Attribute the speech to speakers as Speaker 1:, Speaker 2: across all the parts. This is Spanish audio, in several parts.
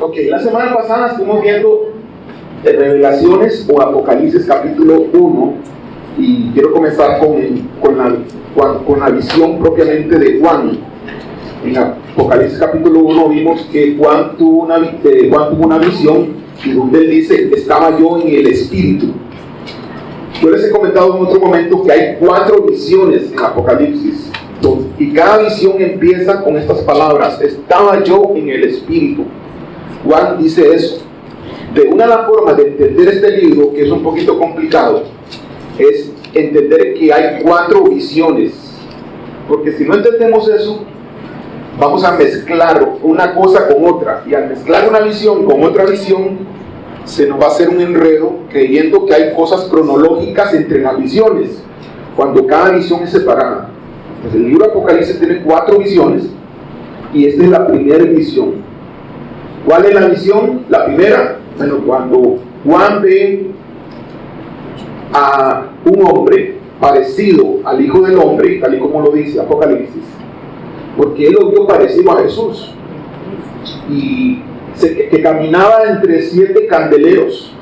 Speaker 1: Ok, la semana pasada estuvimos viendo Revelaciones o Apocalipsis capítulo 1 y quiero comenzar con la visión propiamente de Juan. En Apocalipsis capítulo 1 vimos que Juan tuvo una visión y donde él dice, estaba yo en el Espíritu. Yo les he comentado en otro momento que hay 4 visiones en Apocalipsis y cada visión empieza con estas palabras, estaba yo en el Espíritu. Juan dice eso. De una de las formas de entender este libro, que es un poquito complicado, es entender que hay 4 visiones, porque si no entendemos eso, vamos a mezclar una cosa con otra, y al mezclar una visión con otra visión, se nos va a hacer un enredo, creyendo que hay cosas cronológicas entre las visiones, cuando cada visión es separada. Pues el libro de Apocalipsis tiene 4 visiones, y esta es la primera visión. ¿Cuál es la visión? La primera, bueno, cuando Juan ve a un hombre parecido al Hijo del Hombre, tal y como lo dice Apocalipsis, porque él lo vio parecido a Jesús, y que caminaba entre 7 candeleros,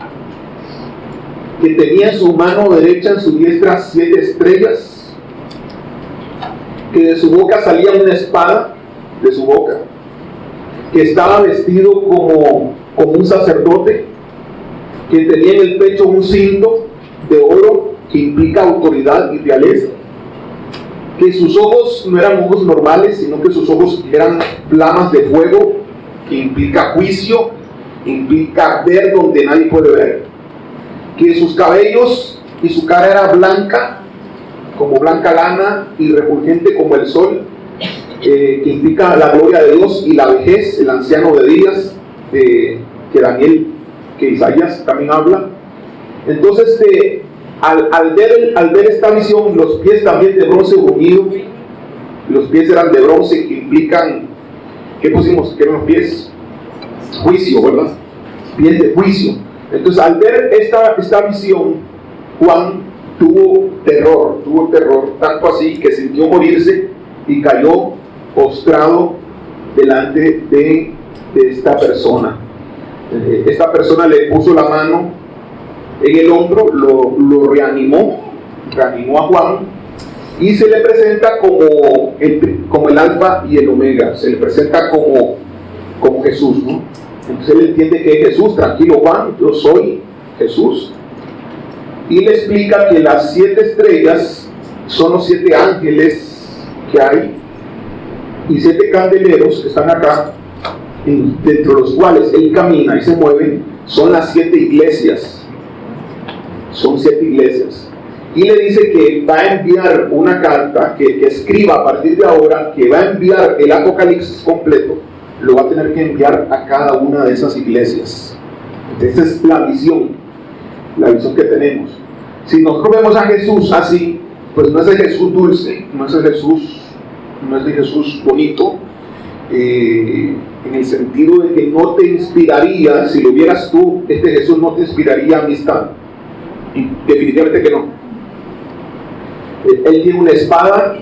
Speaker 1: que tenía en su mano derecha, en su diestra, 7 estrellas, que de su boca salía una espada, de su boca, que estaba vestido como un sacerdote, que tenía en el pecho un cinto de oro que implica autoridad y realeza, que sus ojos no eran ojos normales, sino que sus ojos eran flamas de fuego, que implica juicio, implica ver donde nadie puede ver, que sus cabellos y su cara era blanca, como blanca lana y refulgente como el sol, que implica la gloria de Dios y la vejez, el anciano de días, que Isaías también habla. Entonces, al ver esta visión, los pies también de bronce bruñido, los pies eran de bronce, que implican, ¿qué pusimos? ¿Qué eran los pies? Juicio, ¿verdad? Pies de juicio. Entonces, al ver esta visión, Juan tuvo terror, tanto así que sintió morirse y cayó postrado delante de esta persona. Esta persona le puso la mano en el hombro, lo reanimó a Juan, y se le presenta como el alfa y el omega, se le presenta como Jesús, ¿no? Entonces él entiende que es Jesús. Tranquilo, Juan, yo soy Jesús. Y le explica que las 7 estrellas son los 7 ángeles que hay, y 7 candeleros que están acá, dentro de los cuales él camina y se mueve, son las 7 iglesias. Son 7 iglesias. Y le dice que va a enviar una carta, que escriba a partir de ahora, que va a enviar el Apocalipsis completo, lo va a tener que enviar a cada una de esas iglesias. Esa es la visión que tenemos. Si nosotros vemos a Jesús así, pues no es el Jesús dulce, no es el Jesús bonito, en el sentido de que no te inspiraría, si lo vieras tú, este Jesús no te inspiraría amistad. Y definitivamente que no. Él tiene una espada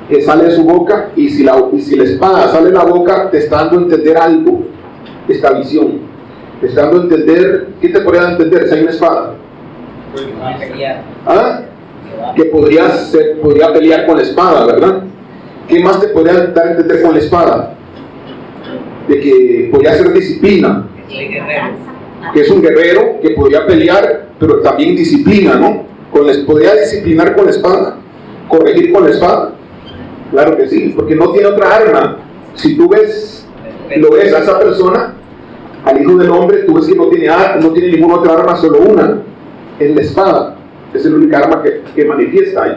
Speaker 1: que sale de su boca, y si la espada sale de la boca, te está dando a entender algo, esta visión. Te está dando a entender, ¿qué te podría dar a entender si hay una espada? ¿Ah? Que podría pelear con la espada, ¿verdad? ¿Qué más te podría dar a entender con la espada? De que podría ser disciplina, que es un guerrero que podría pelear, pero también disciplina, ¿no? Podría disciplinar con la espada, corregir con la espada. Claro que sí, porque no tiene otra arma. Si tú lo ves a esa persona, al Hijo del Hombre, tú ves que no tiene ninguna otra arma, solo una, es la espada. Es la única arma que manifiesta ahí.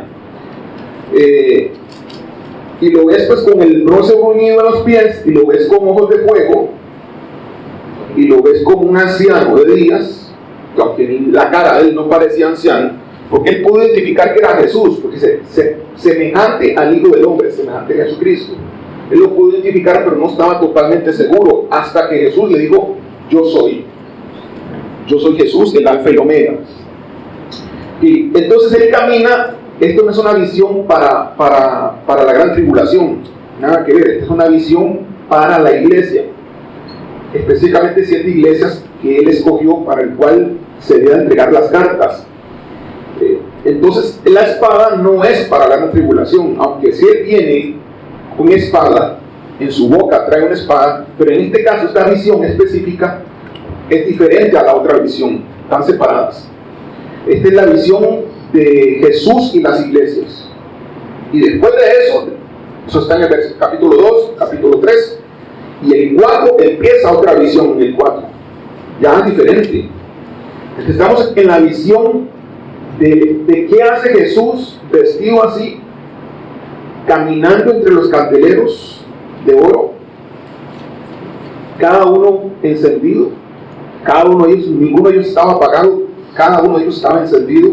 Speaker 1: Y lo ves pues con el bronce bruñido en los pies, y lo ves con ojos de fuego, y lo ves como un anciano de días, aunque la cara de él no parecía anciano, porque él pudo identificar que era Jesús, porque semejante al Hijo del Hombre, semejante a Jesucristo. Él lo pudo identificar, pero no estaba totalmente seguro, hasta que Jesús le dijo, yo soy Jesús, el alfa y el omega. Y entonces él camina. Esto no es una visión para la gran tribulación, nada que ver. Esta es una visión para la iglesia. específicamente 7 iglesias que él escogió para el cual se debían entregar las cartas. Entonces la espada no es para la gran tribulación, aunque si él tiene una espada, en su boca trae una espada, pero en este caso esta visión específica es diferente a la otra visión, están separadas. Esta es la visión de Jesús y las iglesias. Y después de eso está en el capítulo 2, capítulo 3, y el 4 empieza otra visión, en el 4, ya es diferente. Estamos en la visión de qué hace Jesús vestido así, caminando entre los candeleros de oro, cada uno encendido, cada uno de ellos, ninguno de ellos estaba apagado, cada uno de ellos estaba encendido.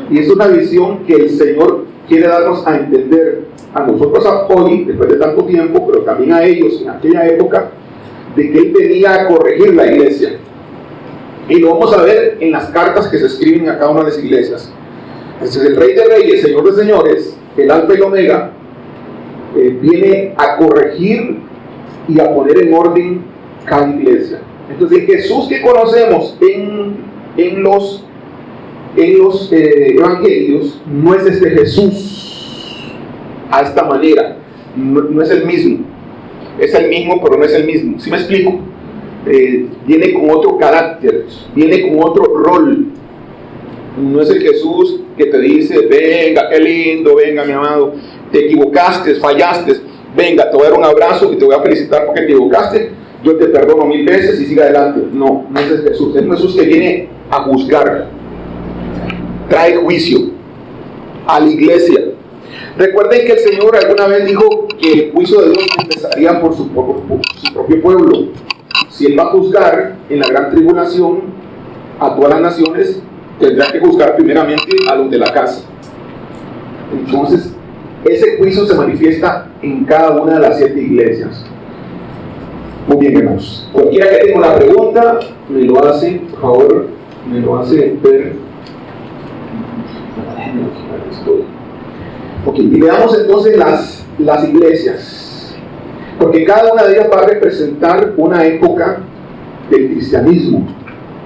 Speaker 1: Y es una visión que el Señor quiere darnos a entender a nosotros hoy, después de tanto tiempo, pero también a ellos en aquella época, de que Él venía a corregir la iglesia. Y lo vamos a ver en las cartas que se escriben a cada una de las iglesias. Entonces, el Rey de Reyes, Señor de Señores, el Alfa y el Omega, viene a corregir y a poner en orden cada iglesia. Entonces, el Jesús que conocemos en los evangelios no es este Jesús a esta manera, no es el mismo. Es el mismo, pero no es el mismo. ¿Sí me explico? Viene con otro carácter, viene con otro rol. No es el Jesús que te dice: venga, qué lindo, venga, mi amado, te equivocaste, fallaste, venga, te voy a dar un abrazo y te voy a felicitar porque te equivocaste, yo te perdono 1000 veces y sigue adelante. No, no es el Jesús. Es un Jesús que viene a juzgar, trae juicio a la iglesia. Recuerden que el Señor alguna vez dijo que el juicio de Dios empezaría por su propio pueblo. Si Él va a juzgar en la gran tribulación a todas las naciones, tendrá que juzgar primeramente a los de la casa. Entonces, ese juicio se manifiesta en cada una de las 7 iglesias. Muy bien, hermanos. Cualquiera que tenga una pregunta, me lo hace, por favor, me lo hace ver. Ok, y veamos entonces las iglesias, porque cada una de ellas va a representar una época del cristianismo.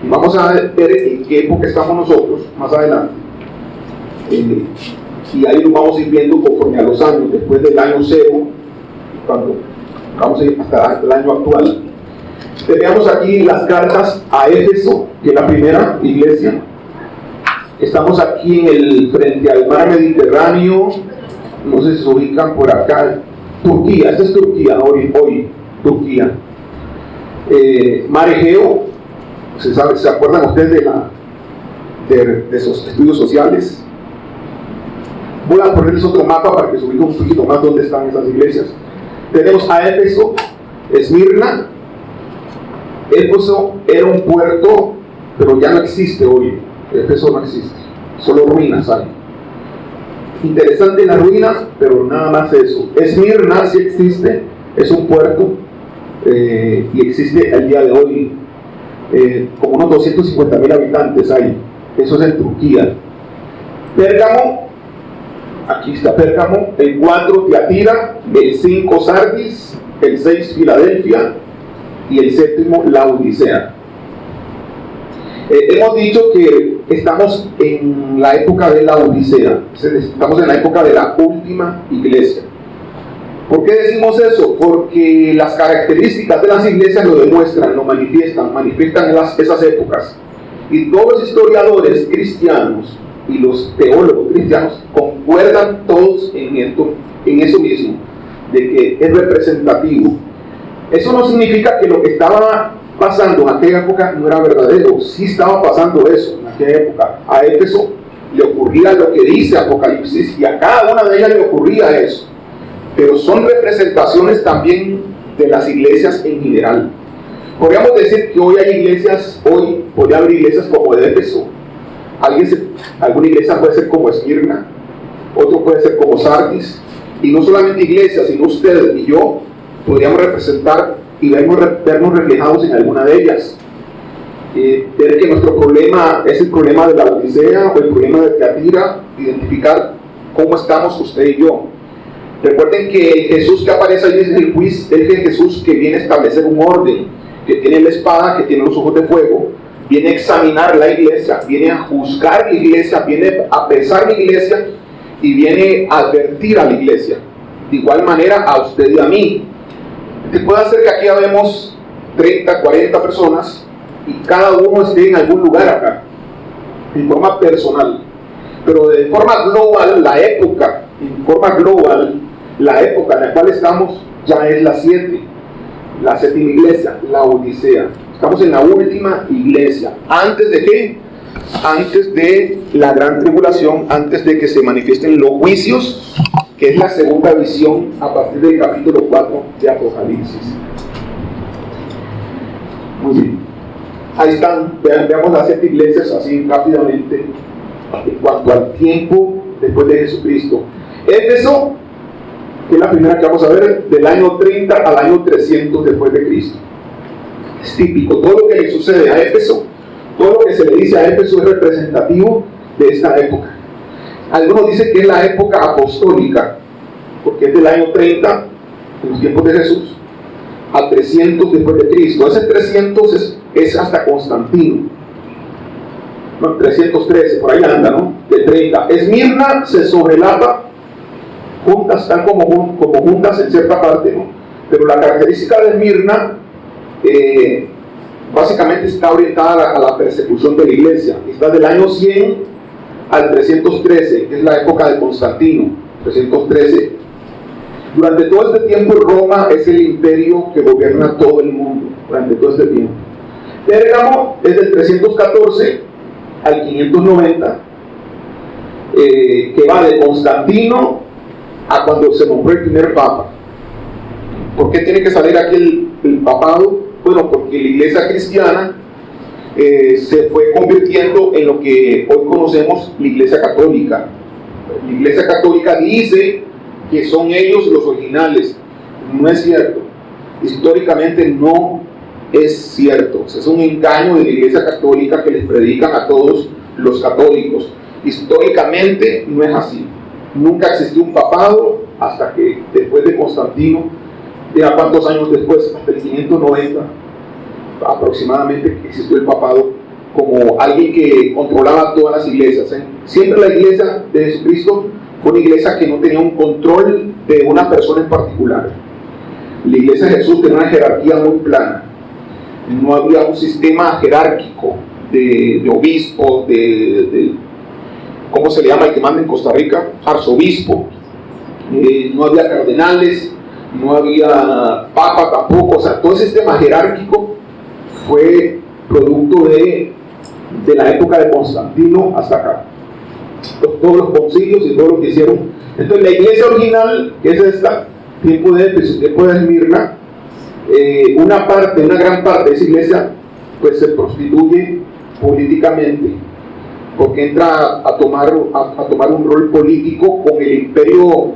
Speaker 1: Y vamos a ver en qué época estamos nosotros más adelante. Y ahí lo vamos a ir viendo conforme a los años, después del año 0, cuando vamos a ir hasta el año actual. Tenemos aquí las cartas a Éfeso, que es la primera iglesia. Estamos aquí frente al mar Mediterráneo, no sé si se ubican por acá, Turquía, esta es Turquía, hoy Turquía. Mar Egeo, ¿se acuerdan ustedes de esos estudios sociales? Voy a ponerles otro mapa para que se ubiquen un poquito más dónde están esas iglesias. Tenemos a Éfeso, Esmirna. Éfeso era un puerto, pero ya no existe hoy. Éfeso no existe, solo ruinas hay. Interesante las ruinas, pero nada más eso. Esmirna sí existe, es un puerto y existe el día de hoy. Como unos 250,000 habitantes hay. Eso es en Turquía. Pérgamo, aquí está Pérgamo. El 4 Tiatira, el 5 Sardis, el 6 Filadelfia y el 7 Laodicea. Hemos dicho que estamos en la época de la Odisea, estamos en la época de la última iglesia. ¿Por qué decimos eso? Porque las características de las iglesias lo demuestran, lo manifiestan esas épocas. Y todos los historiadores cristianos y los teólogos cristianos concuerdan todos en eso mismo, de que es representativo. Eso no significa que lo que estaba pasando en aquella época no era verdadero. Sí estaba pasando eso en aquella época. A Éfeso le ocurría lo que dice Apocalipsis y a cada una de ellas le ocurría eso. Pero son representaciones también de las iglesias en general. Podríamos decir que hoy podría haber iglesias como de Éfeso. Alguna iglesia puede ser como Esmirna, otro puede ser como Sardis. Y no solamente iglesias, sino usted y yo podríamos representar y vernos reflejados en alguna de ellas. Ver que nuestro problema es el problema de la Odisea o el problema de Tiatira, identificar cómo estamos usted y yo. Recuerden que el Jesús que aparece ahí es el Jesús que viene a establecer un orden. que tiene la espada, que tiene los ojos de fuego, viene a examinar la iglesia, viene a juzgar la iglesia, viene a pesar la iglesia y viene a advertir a la iglesia. De igual manera a usted y a mí. Te puede hacer que aquí habemos 30, 40 personas y cada uno esté en algún lugar acá, en forma personal. Pero de forma global, la época en la cual estamos ya es la séptima iglesia, la Odisea. Estamos en la última iglesia. ¿Antes de qué? Antes de la gran tribulación, antes de que se manifiesten los juicios, que es la segunda visión a partir del capítulo 4 de Apocalipsis. Muy bien. Ahí están, veamos las 7 iglesias así rápidamente en cuanto al tiempo después de Jesucristo. Éfeso, que es la primera que vamos a ver, del año 30 al año 300 después de Cristo. Es típico, todo lo que le sucede a Éfeso, todo lo que se le dice a Éfeso es representativo de esta época. Algunos dicen que es la época apostólica, porque es del año 30, en los tiempos de Jesús, a 300 después de Cristo. Ese 300 es hasta Constantino. No, 313, por ahí anda, ¿no? De 30. Esmirna se sobrelapa, juntas, están como juntas en cierta parte, ¿no? Pero la característica de Esmirna básicamente está orientada a la persecución de la iglesia. Está del año 100 al 313, que es la época de Constantino, 313. Durante todo este tiempo Roma es el imperio que gobierna todo el mundo, durante todo este tiempo. Pérgamo es del 314 al 590, que va de Constantino a cuando se nombró el primer papa. ¿Por qué tiene que salir aquí el papado? Bueno, porque la iglesia cristiana se fue convirtiendo en lo que hoy conocemos la iglesia católica. La iglesia católica dice que son ellos los originales. No es cierto. Históricamente no es cierto. Es un engaño de la iglesia católica que les predican a todos los católicos. Históricamente no es así. Nunca existió un papado hasta que después de Constantino, ya cuántos años después, hasta el 590 aproximadamente, existió el papado como alguien que controlaba todas las iglesias. Siempre la iglesia de Jesucristo fue una iglesia que no tenía un control de una persona en particular. La iglesia de Jesús tenía una jerarquía muy plana. No había un sistema jerárquico de obispo, ¿cómo se le llama el que manda en Costa Rica? Arzobispo. No había cardenales, no había papa tampoco. O sea, todo el sistema jerárquico fue producto de la época de Constantino hasta acá. Todos los concilios y todo lo que hicieron. Entonces la iglesia original, que es esta, tiempo de Éfeso, tiempo de Esmirna, una gran parte de esa iglesia pues se prostituye políticamente, porque entra a tomar un rol político con el imperio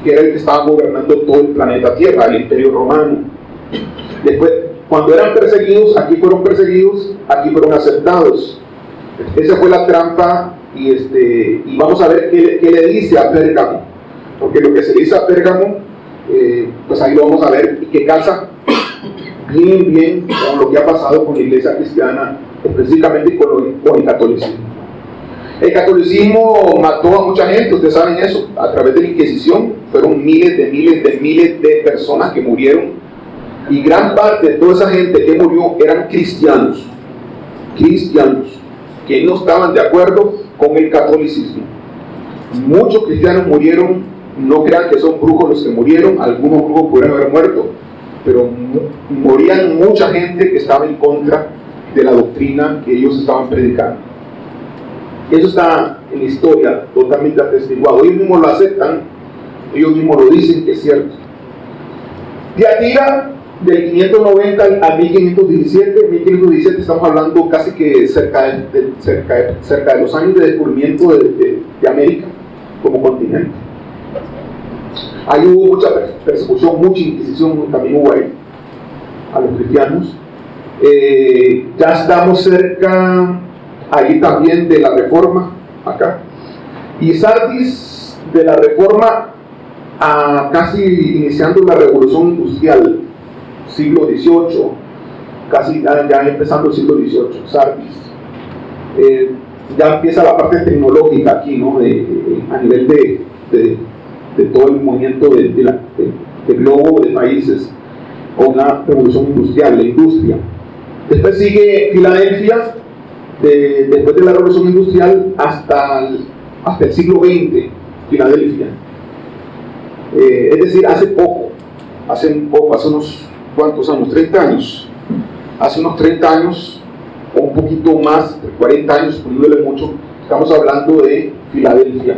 Speaker 1: que era el que estaba gobernando todo el planeta Tierra, el imperio romano. Después, cuando eran perseguidos, aquí fueron aceptados. Esa fue la trampa. Y vamos a ver qué le dice a Pérgamo, porque lo que se le dice a Pérgamo, pues ahí lo vamos a ver, y que casa bien con lo que ha pasado con la iglesia cristiana, específicamente con el catolicismo. El catolicismo mató a mucha gente, ustedes saben eso, a través de la Inquisición. Fueron miles de personas que murieron, y gran parte de toda esa gente que murió eran cristianos que no estaban de acuerdo con el catolicismo. Muchos cristianos murieron. No crean que son brujos los que murieron, algunos brujos pudieron haber muerto, pero morían mucha gente que estaba en contra de la doctrina que ellos estaban predicando. Eso está en la historia totalmente atestiguado. Ellos mismos lo aceptan, ellos mismos lo dicen que es cierto. Tiatira, del 590 al 1517 estamos hablando casi que cerca de los años de descubrimiento de América como continente. Ahí hubo mucha persecución, mucha inquisición también hubo ahí a los cristianos. Ya estamos cerca ahí también de la Reforma acá, y Sardis de la Reforma a casi iniciando la Revolución Industrial, siglo XVIII, casi ya empezando el siglo XVIII, Sardis. Ya empieza la parte tecnológica aquí, ¿no? A nivel de todo el movimiento del globo de países, con la revolución industrial, la industria. Después sigue Filadelfia, después de la revolución industrial hasta el siglo XX, Filadelfia. Es decir, hace unos ¿cuántos años? 30 años. Hace unos 30 años, o un poquito más, 40 años, poniéndole mucho, estamos hablando de Filadelfia.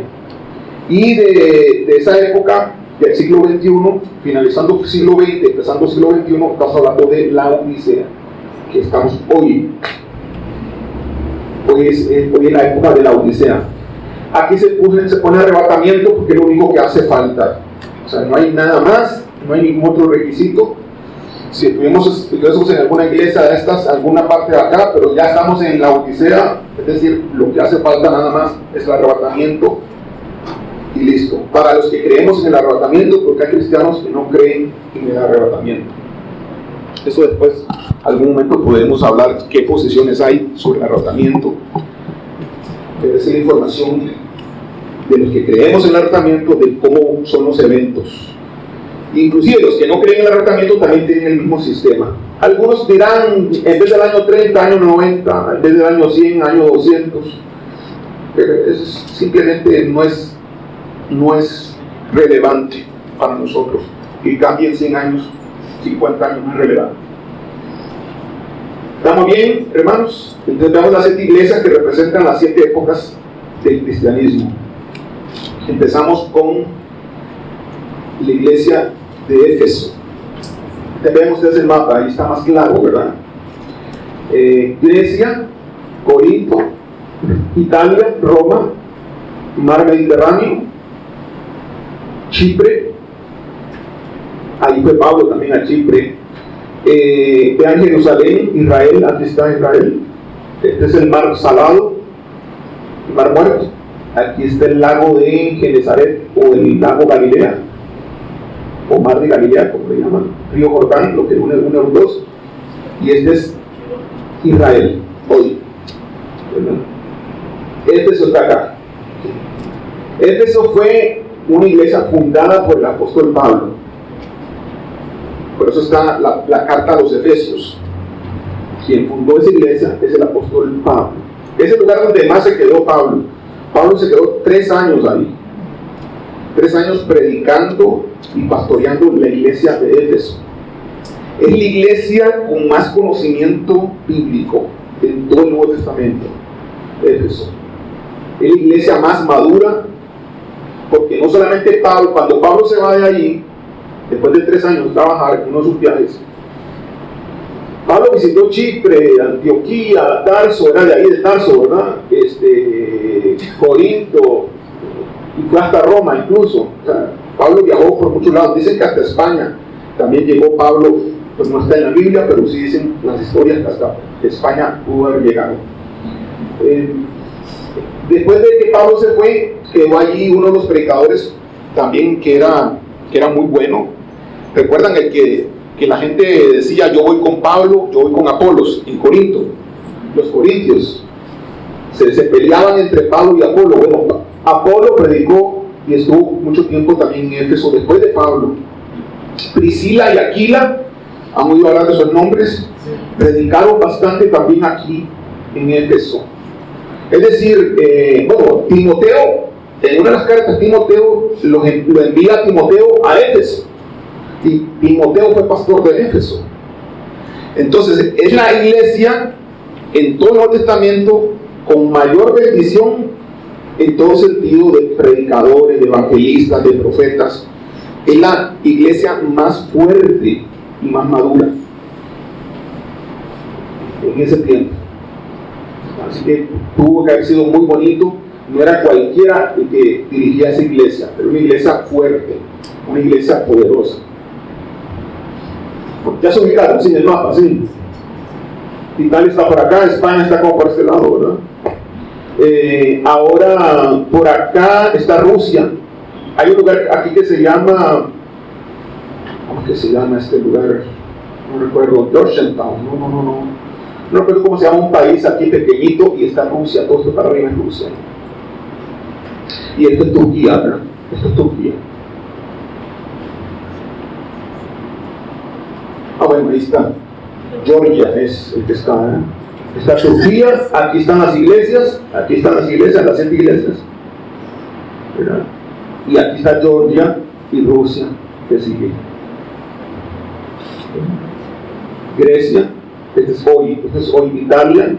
Speaker 1: Y de esa época, del siglo XXI, finalizando el siglo XX, empezando el siglo XXI, estamos hablando de la Odisea, que estamos hoy. Hoy es la época de la Odisea. Aquí se pone arrebatamiento porque es lo único que hace falta. O sea, no hay nada más, no hay ningún otro requisito. Si estuvimos en alguna iglesia de estas, alguna parte de acá, pero ya estamos en la Odisea, es decir, lo que hace falta nada más es el arrebatamiento y listo. Para los que creemos en el arrebatamiento, porque hay cristianos que no creen en el arrebatamiento. Eso después, algún momento podemos hablar qué posiciones hay sobre el arrebatamiento. Pero es la información de los que creemos en el arrebatamiento, de cómo son los eventos. Inclusive los que no creen en el arrebatamiento también tienen el mismo sistema. Algunos dirán, en vez del año 30, año 90, en vez del año 100, año 200. Pero eso simplemente no es relevante para nosotros. Y cambien 100 años, 50 años, no es relevante. ¿Estamos bien, hermanos? Entonces veamos las 7 iglesias que representan las 7 épocas del cristianismo. Empezamos con la iglesia de Éfeso. Vean ustedes el mapa, ahí está más claro, ¿verdad? Grecia, Corinto, Italia, Roma, Mar Mediterráneo, Chipre. Ahí fue Pablo también a Chipre. Vean Jerusalén, Israel, aquí está Israel. Este es el mar Salado, el mar Muerto. Aquí está el lago de Genesaret o el lago Galilea, o mar de Galilea, como le llaman, río Jordán, lo que une uno a los dos. Y este es Israel, hoy. Éfeso está acá. Éfeso fue una iglesia fundada por el apóstol Pablo. Por eso está la carta a los Efesios. Quien fundó esa iglesia es el apóstol Pablo. Es el lugar donde más se quedó Pablo. Pablo se quedó 3 años ahí. 3 años predicando y pastoreando la iglesia de Éfeso. Es la iglesia con más conocimiento bíblico en todo el Nuevo Testamento. Éfeso. Es la iglesia más madura, porque no solamente Pablo, cuando Pablo se va de allí, después de 3 años de trabajar en uno de sus viajes, Pablo visitó Chipre, Antioquía, Tarso, era de ahí de Tarso, ¿verdad? Corinto, y fue hasta Roma incluso. O sea, Pablo viajó por muchos lados, dicen que hasta España también llegó Pablo, pues no está en la Biblia, pero sí dicen las historias que hasta España pudo haber llegado. Después de que Pablo se fue, quedó allí uno de los predicadores también que era muy bueno. ¿Recuerdan el que la gente decía, yo voy con Pablo, yo voy con Apolos, en Corinto? Los corintios se peleaban entre Pablo y Apolo. Bueno, Apolo predicó y estuvo mucho tiempo también en Éfeso después de Pablo. Priscila y Aquila, han oído hablar de esos nombres, predicaron bastante también aquí en Éfeso. Es decir, Timoteo, en una de las cartas, Timoteo lo envía a Timoteo a Éfeso. Y Timoteo fue pastor de Éfeso. Entonces, es la iglesia en todo el Nuevo Testamento con mayor bendición en todo sentido, de predicadores, de evangelistas, de profetas. Es la iglesia más fuerte y más madura en ese tiempo. Así que tuvo que haber sido muy bonito. No era cualquiera el que dirigía esa iglesia, pero una iglesia fuerte, una iglesia poderosa. Ya se ubicaron, sí, en el mapa, sí. Italia está por acá, España está como por este lado, ¿verdad? Ahora por acá está Rusia. Hay un lugar aquí que se llama, ¿cómo que se llama este lugar? no recuerdo, Georgetown, no recuerdo cómo se llama un país aquí pequeñito, y está Rusia, todo esto para arriba en Rusia. Y esto es Turquía, ¿verdad? Esto es Turquía. Bueno, ahí está. Georgia es el que está, ¿eh? Está Turquía, aquí están las iglesias, las 7 iglesias, ¿verdad? Y aquí está Georgia y Rusia, que sigue. Grecia, este es hoy Italia,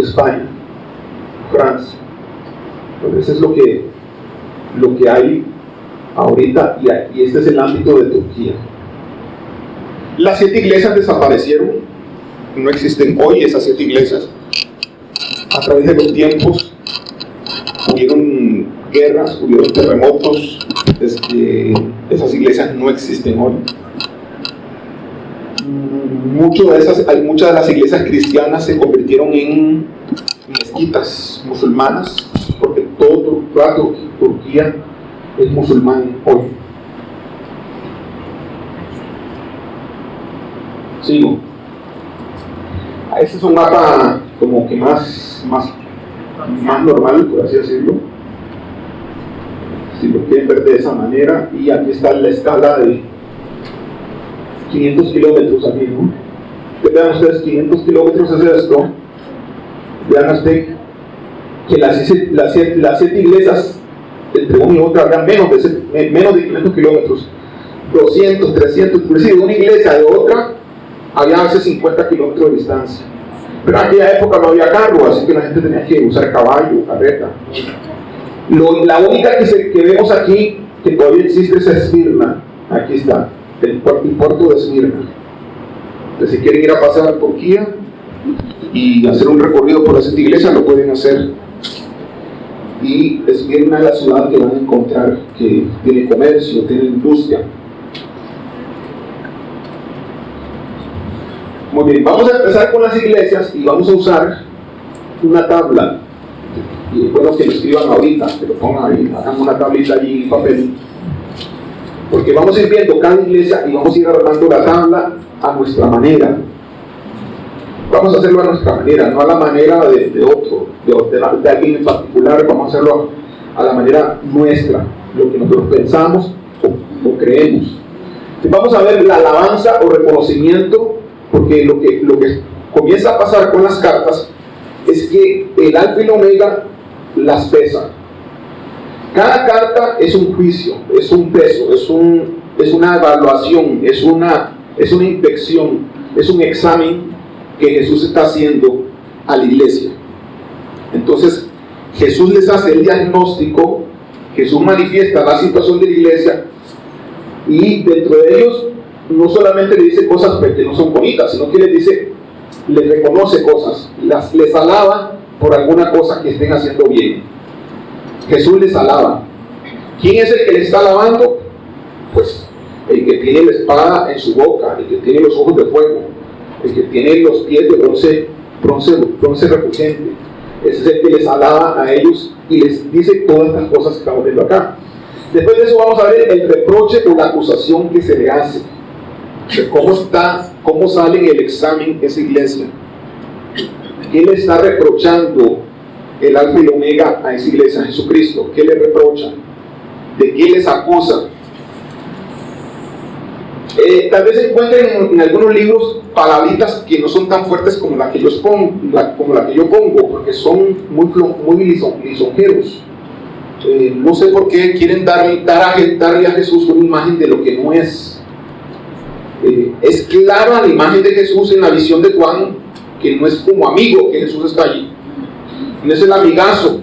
Speaker 1: España, Francia. Entonces, eso es lo que hay ahorita, y este es el ámbito de Turquía. Las 7 iglesias desaparecieron, no existen hoy esas 7 iglesias. A través de los tiempos hubieron guerras, hubieron terremotos, esas iglesias no existen hoy. Muchas de las iglesias cristianas se convirtieron en mezquitas musulmanas, porque toda Turquía es musulmán hoy. Sigo. Este es un mapa como que más normal, por así decirlo, si lo quieren ver de esa manera. Y aquí está la escala de 500 kilómetros aquí, ¿no? Vean ustedes, 500 kilómetros es esto. Vean ustedes que las 7 iglesias entre una y otra hablan menos de 500 kilómetros, 200, 300, inclusive de una iglesia de otra había a veces 50 kilómetros de distancia. Pero en aquella época no había carro, así que la gente tenía que usar caballo, carreta. La única que vemos aquí que todavía existe es Esmirna. Aquí está, el puerto de Esmirna. Entonces, si quieren ir a pasear a Turquía y hacer un recorrido por las 7 iglesias, lo pueden hacer. Y Esmirna es la ciudad que van a encontrar que tiene comercio, tiene industria. Muy bien, vamos a empezar con las iglesias y vamos a usar una tabla. Y bueno, que lo escriban ahorita, que lo pongan ahí, hagan una tablita allí en papel. Porque vamos a ir viendo cada iglesia y vamos a ir armando la tabla a nuestra manera. Vamos a hacerlo a nuestra manera, no a la manera de otro, de alguien en particular. Vamos a hacerlo a la manera nuestra, lo que nosotros pensamos o creemos. Y vamos a ver la alabanza o reconocimiento, porque lo que comienza a pasar con las cartas es que el alfa y el omega las pesa. Cada carta es un juicio, es un peso, es una evaluación, es una inspección, es un examen que Jesús está haciendo a la iglesia. Entonces Jesús les hace el diagnóstico, Jesús manifiesta la situación de la iglesia, y dentro de ellos no solamente le dice cosas que no son bonitas, sino que les reconoce cosas, les alaba por alguna cosa que estén haciendo bien. Jesús les alaba. ¿Quién es el que les está alabando? Pues el que tiene la espada en su boca, el que tiene los ojos de fuego, el que tiene los pies de bronce refulgente. Ese es el que les alaba a ellos y les dice todas estas cosas que estamos viendo acá. Después de eso vamos a ver el reproche o la acusación que se le hace. ¿Cómo sale en el examen esa iglesia? ¿Quién le está reprochando el alfa y el omega a esa iglesia? Jesucristo. ¿Qué le reprocha? ¿De qué les acusa? Tal vez encuentren en algunos libros palabritas que no son tan fuertes como la que yo pongo, porque son muy lisonjeros. No sé por qué quieren darle a Jesús una imagen de lo que no es. Es clara la imagen de Jesús en la visión de Juan, que no es como amigo que Jesús está allí, no es el amigazo,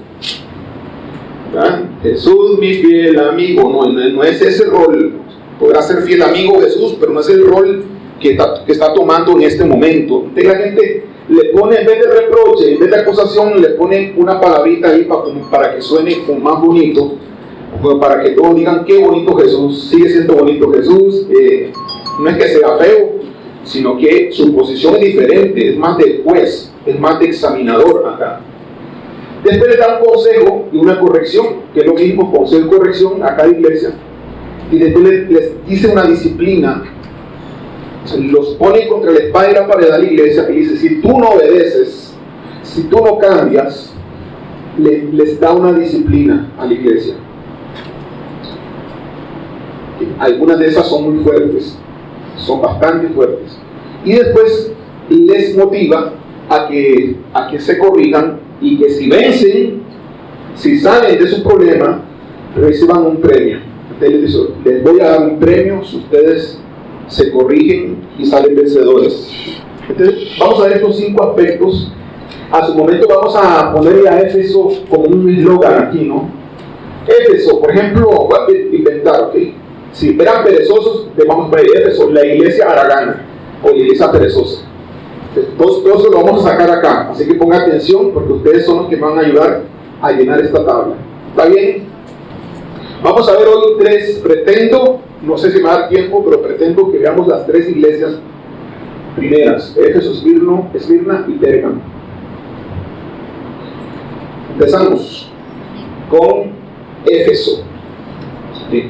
Speaker 1: ¿verdad? Jesús mi fiel amigo, no es ese rol. Podrá ser fiel amigo de Jesús, pero no es el rol que está tomando en este momento. Entonces la gente le pone, en vez de reproche, en vez de acusación, le pone una palabrita ahí para que suene como más bonito, para que todos digan qué bonito Jesús, sigue siendo bonito Jesús. No es que sea feo, sino que su posición es diferente, es más de juez, es más de examinador acá. Después le da un consejo y una corrección, que es lo mismo, consejo y corrección a cada iglesia. Y después les dice una disciplina los pone contra la espada y la pared a la iglesia y dice, si tú no obedeces, si tú no cambias, les da una disciplina a la iglesia. Algunas de esas son muy fuertes, son bastante fuertes, y después les motiva a que se corrijan y que si vencen, si salen de su problema, reciban un premio. Entonces les dice, les voy a dar un premio si ustedes se corrigen y salen vencedores. Entonces vamos a ver estos 5 aspectos. A su momento vamos a ponerle a Éfeso como un eslogan aquí, ¿no? Éfeso, por ejemplo, voy a inventar, ¿ok? Si eran perezosos, vamos a poner Éfeso, la iglesia haragana o la iglesia perezosa. Entonces, todo eso lo vamos a sacar acá, así que pongan atención porque ustedes son los que me van a ayudar a llenar esta tabla. ¿Está bien? Vamos a ver hoy 3, pretendo, no sé si me va a dar tiempo, pero pretendo que veamos las 3 iglesias primeras, Éfeso, Esmirna y Pérgamo. Empezamos con Éfeso. ¿Sí?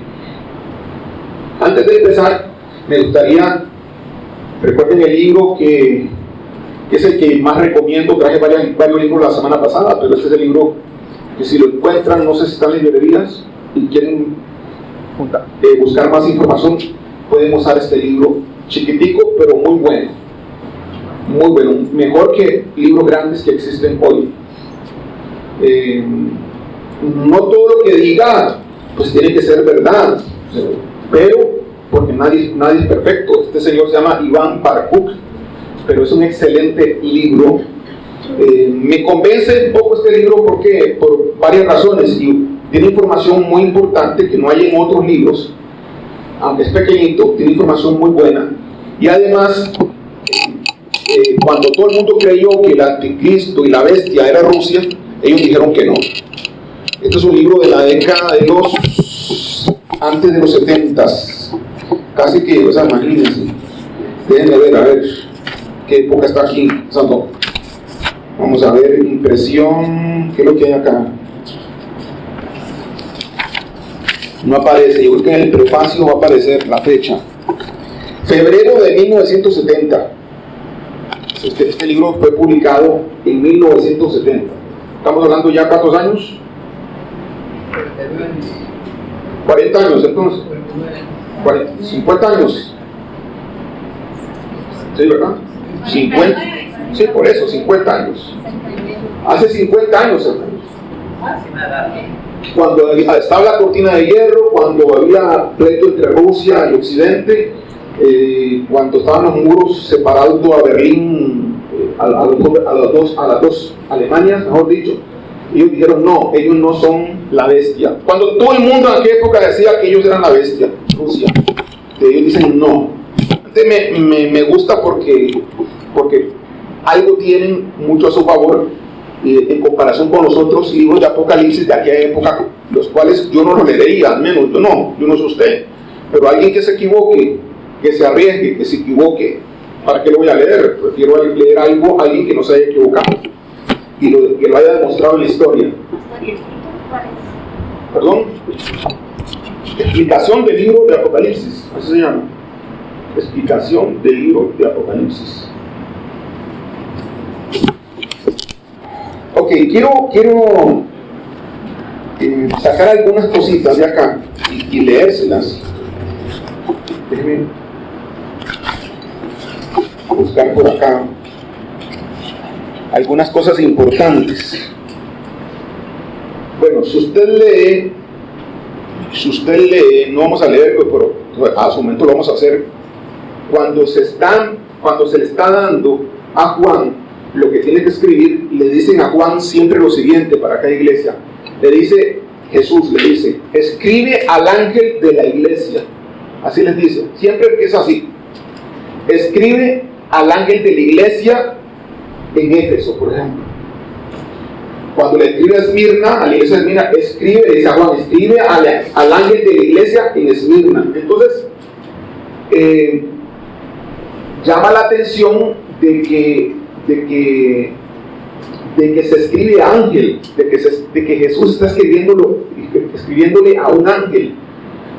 Speaker 1: Antes de empezar, me gustaría, recuerden el libro que es el que más recomiendo, traje varios libros la semana pasada, pero este es el libro que si lo encuentran, no sé si están en librerías y quieren buscar más información, pueden usar este libro chiquitico, pero muy bueno, mejor que libros grandes que existen hoy. No todo lo que diga pues tiene que ser verdad, pero porque nadie es perfecto. Este señor se llama Iván Parakuk, pero es un excelente libro. Me convence un poco este libro porque por varias razones, y tiene información muy importante que no hay en otros libros, aunque es pequeñito, tiene información muy buena. Y además, cuando todo el mundo creyó que el anticristo y la bestia era Rusia, ellos dijeron que no. Este es un libro de la década de antes de los 70s, casi que, o sea, imagínense. Déjenme ver, a ver qué época está aquí, Santo. Vamos a ver, impresión, ¿qué es lo que hay acá? No aparece, yo creo que en el prefacio va a aparecer la fecha. Febrero de 1970. Este libro fue publicado en 1970. Estamos hablando ya, ¿cuántos años? 40 años, entonces. 50 años. ¿Sí, verdad? 50. Sí, por eso, 50 años. Hace 50 años, hermanos. Cuando estaba la cortina de hierro, cuando había pleito entre Rusia y Occidente, cuando estaban los muros separando a Berlín, a las dos Alemanias, mejor dicho, ellos dijeron no, ellos no son la bestia. Cuando todo el mundo en aquella época decía que ellos eran la bestia, Rusia, ellos dicen no. Entonces me gusta porque algo tienen mucho a su favor en comparación con los otros libros de Apocalipsis de aquella época, los cuales yo no los leería, al menos yo no sé usted, pero alguien que se equivoque, que se arriesgue, que se equivoque, ¿para qué lo voy a leer? Prefiero leer algo, alguien que no se haya equivocado y que lo haya demostrado en la historia. ¿Perdón? Explicación del libro de Apocalipsis, así se llama. Explicación del libro de Apocalipsis. Ok, quiero sacar algunas cositas de acá y leérselas. Déjenme buscar por acá algunas cosas importantes. Bueno, si usted lee, no vamos a leerlo, pero a su momento lo vamos a hacer. Cuando se le está dando a Juan lo que tiene que escribir, le dicen a Juan siempre lo siguiente para cada iglesia. Jesús le dice, escribe al ángel de la iglesia. Así les dice, siempre es así. Escribe al ángel de la iglesia en Éfeso, por ejemplo. Cuando le escribe a Esmirna, a la iglesia de Esmirna, le dice a Juan, escribe al ángel de la iglesia en Esmirna. Entonces, llama la atención de que se escribe ángel, de que Jesús está escribiéndole a un ángel.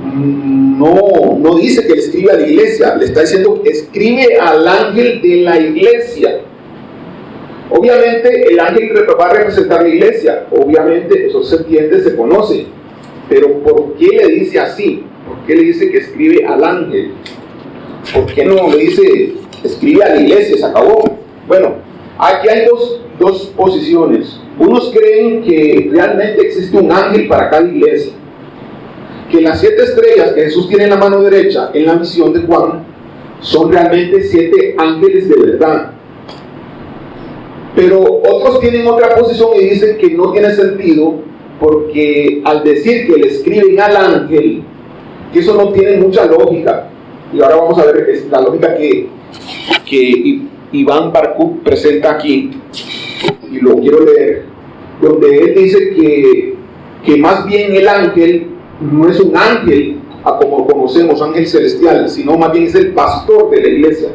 Speaker 1: no dice que le escribe a la iglesia, le está diciendo que escribe al ángel de la iglesia. Obviamente el ángel va a representar la iglesia, obviamente eso se entiende, se conoce, pero ¿por qué le dice así? ¿Por qué le dice que escribe al ángel? ¿Por qué no le dice escribe a la iglesia? Se acabó. Bueno, aquí hay dos posiciones. Unos creen que realmente existe un ángel para cada iglesia, que las 7 estrellas que Jesús tiene en la mano derecha en la visión de Juan son realmente 7 ángeles de verdad. Pero otros tienen otra posición y dicen que no tiene sentido, porque al decir que le escriben al ángel, que eso no tiene mucha lógica. Y ahora vamos a ver la lógica que Iván Barkuk presenta aquí, y lo quiero leer, donde él dice que más bien el ángel no es un ángel como conocemos, ángel celestial, sino más bien es el pastor de la iglesia,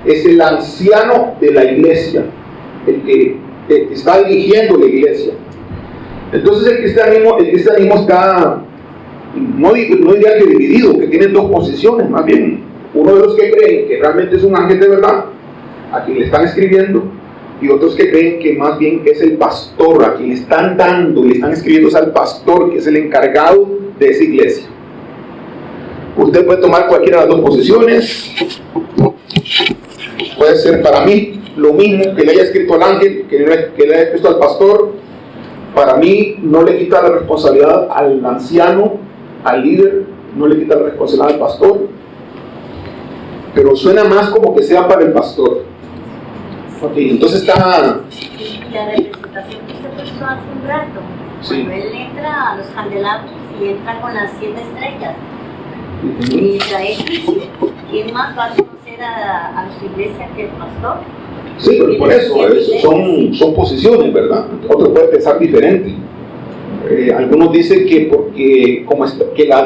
Speaker 1: es el anciano de la iglesia, el que está dirigiendo la iglesia. Entonces el cristianismo está, no diría que dividido, que tiene 2 posiciones, más bien uno de los que creen que realmente es un ángel de verdad, a quien le están escribiendo, y otros que creen que más bien es el pastor, a quien le están dando y le están escribiendo, es al pastor, que es el encargado de esa iglesia. Usted puede tomar cualquiera de las 2 posiciones. Puede ser para mí lo mismo que le haya escrito al ángel, que le haya escrito al pastor. Para mí no le quita la responsabilidad al anciano, al líder, no le quita la responsabilidad al pastor, pero suena más como que sea para el pastor. Okay, entonces está...
Speaker 2: La representación que se puso hace un rato,
Speaker 1: sí.
Speaker 2: Cuando él entra a los candelabros y entra con las 7 estrellas, y trae juicio, ¿quién más va a conocer a su iglesia que el pastor?
Speaker 1: Sí, pero por eso son posiciones, ¿verdad? Otro puede pensar diferente. Algunos dicen que porque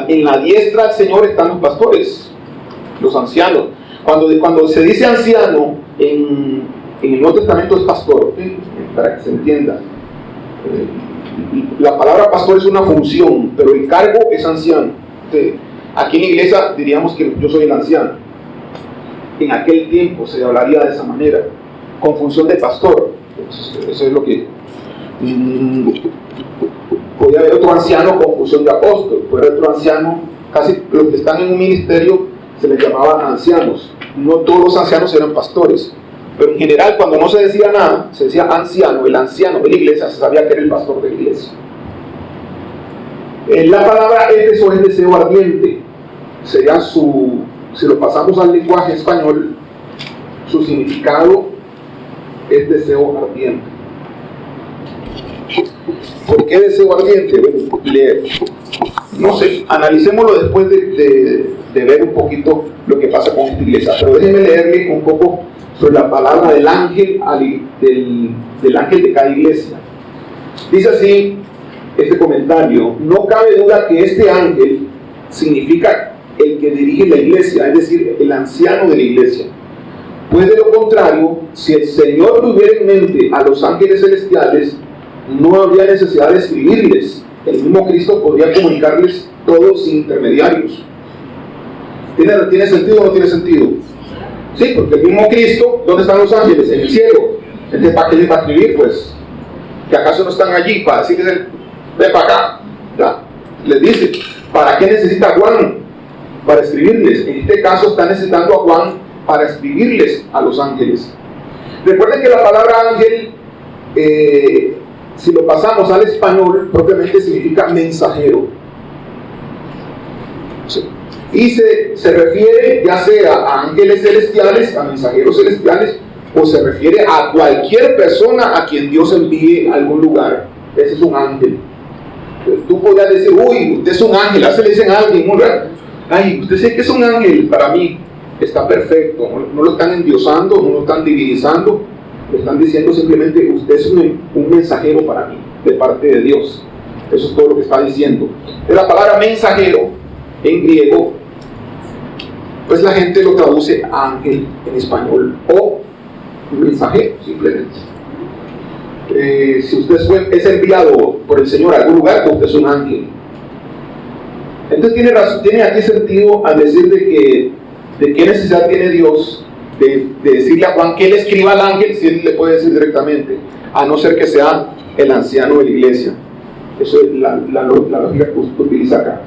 Speaker 1: en la diestra del Señor están los pastores, los ancianos. Cuando se dice anciano en el Nuevo Testamento es pastor, ¿sí? Para que se entienda. La palabra pastor es una función, pero el cargo es anciano. ¿Sí? Aquí en la iglesia diríamos que yo soy el anciano. En aquel tiempo se hablaría de esa manera, con función de pastor. Eso es lo que... Podría haber otro anciano con función de apóstol, puede haber otro anciano, casi los que están en un ministerio se les llamaba ancianos. No todos los ancianos eran pastores, pero en general cuando no se decía nada, se decía anciano, el anciano de la iglesia, se sabía que era el pastor de la iglesia. La palabra Éfeso es deseo ardiente, sería si lo pasamos al lenguaje español, su significado es deseo ardiente. ¿Por qué deseo ardiente? Bueno, no sé, analicémoslo después de ver un poquito lo que pasa con esta iglesia, pero déjenme leerle un poco sobre la palabra del ángel del ángel de cada iglesia. Dice así este comentario: no cabe duda que este ángel significa el que dirige la iglesia, es decir, el anciano de la iglesia. Pues de lo contrario, si el Señor tuviera en mente a los ángeles celestiales, no habría necesidad de escribirles. El mismo Cristo podría comunicarles todo sin intermediarios. ¿Tiene sentido o no tiene sentido? Sí, porque el mismo Cristo, ¿dónde están los ángeles? En el cielo. Entonces, ¿para qué les va a escribir? Pues, ¿que acaso no están allí para decirles, ve para acá? ¿Ya? Les dice, ¿para qué necesita Juan? Para escribirles. En este caso está necesitando a Juan para escribirles a los ángeles. Recuerden que la palabra ángel, si lo pasamos al español, propiamente significa mensajero. Sí. Y se refiere ya sea a ángeles celestiales, a mensajeros celestiales, o se refiere a cualquier persona a quien Dios envíe a algún lugar. Ese es un ángel. Tú podrías decir, uy, usted es un ángel. Así le dicen a alguien, ay, usted sé que es un ángel. Para mí está perfecto. No lo están endiosando, no lo están divinizando. Le están diciendo simplemente, usted es un mensajero para mí, de parte de Dios. Eso es todo lo que está diciendo. De la palabra mensajero, en griego, pues la gente lo traduce ángel en español, o mensajero, simplemente. Si usted es enviado por el Señor a algún lugar, pues usted es un ángel. Entonces tiene razón, tiene aquí sentido al decir de qué necesidad tiene Dios de decirle a Juan que él escriba al ángel, si él le puede decir directamente, a no ser que sea el anciano de la iglesia. Eso es la lógica que utiliza acá.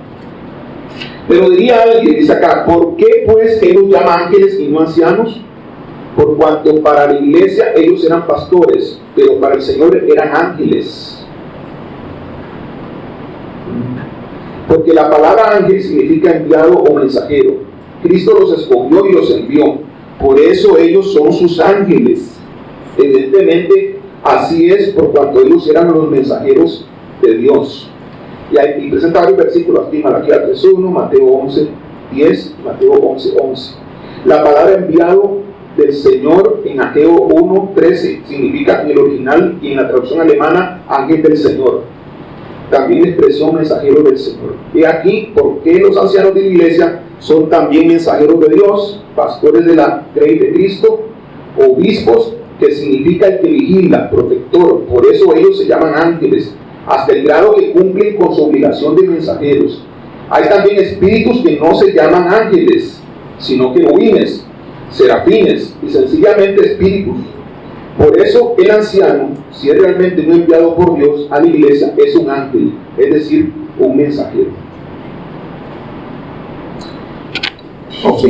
Speaker 1: Pero diría alguien, dice acá, ¿por qué pues él los llama ángeles y no ancianos? Por cuanto para la iglesia ellos eran pastores, pero para el Señor eran ángeles. Porque la palabra ángel significa enviado o mensajero. Cristo los escogió y los envió. Por eso ellos son sus ángeles. Evidentemente, así es por cuanto ellos eran los mensajeros de Dios. Y presenta varios versículos aquí, Malaquías 3:1, Mateo 11:10, Mateo 11:11. La palabra enviado del Señor en Ageo 1:13 significa en el original y en la traducción alemana ángel del Señor. También expresión mensajero del Señor. Y aquí, ¿por qué los ancianos de la iglesia son también mensajeros de Dios, pastores de la grey de Cristo, obispos, que significa el que vigila, protector? Por eso ellos se llaman ángeles, hasta el grado que cumplen con su obligación de mensajeros. Hay también espíritus que no se llaman ángeles, sino querubines, serafines y sencillamente espíritus. Por eso el anciano, si es realmente no enviado por Dios a la iglesia, es un ángel, es decir, un mensajero. Ok.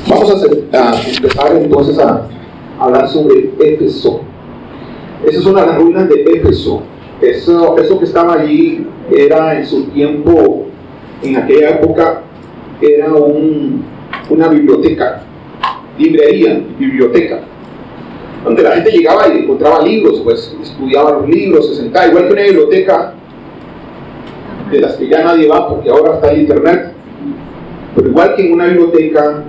Speaker 1: Vamos a empezar entonces a hablar sobre Éfeso. Esas son las ruinas de Éfeso. Eso que estaba allí era en su tiempo, en aquella época, era una biblioteca, librería, biblioteca, donde la gente llegaba y encontraba libros, pues estudiaba los libros, se sentaba, igual que una biblioteca de las que ya nadie va porque ahora está el internet, pero igual que en una biblioteca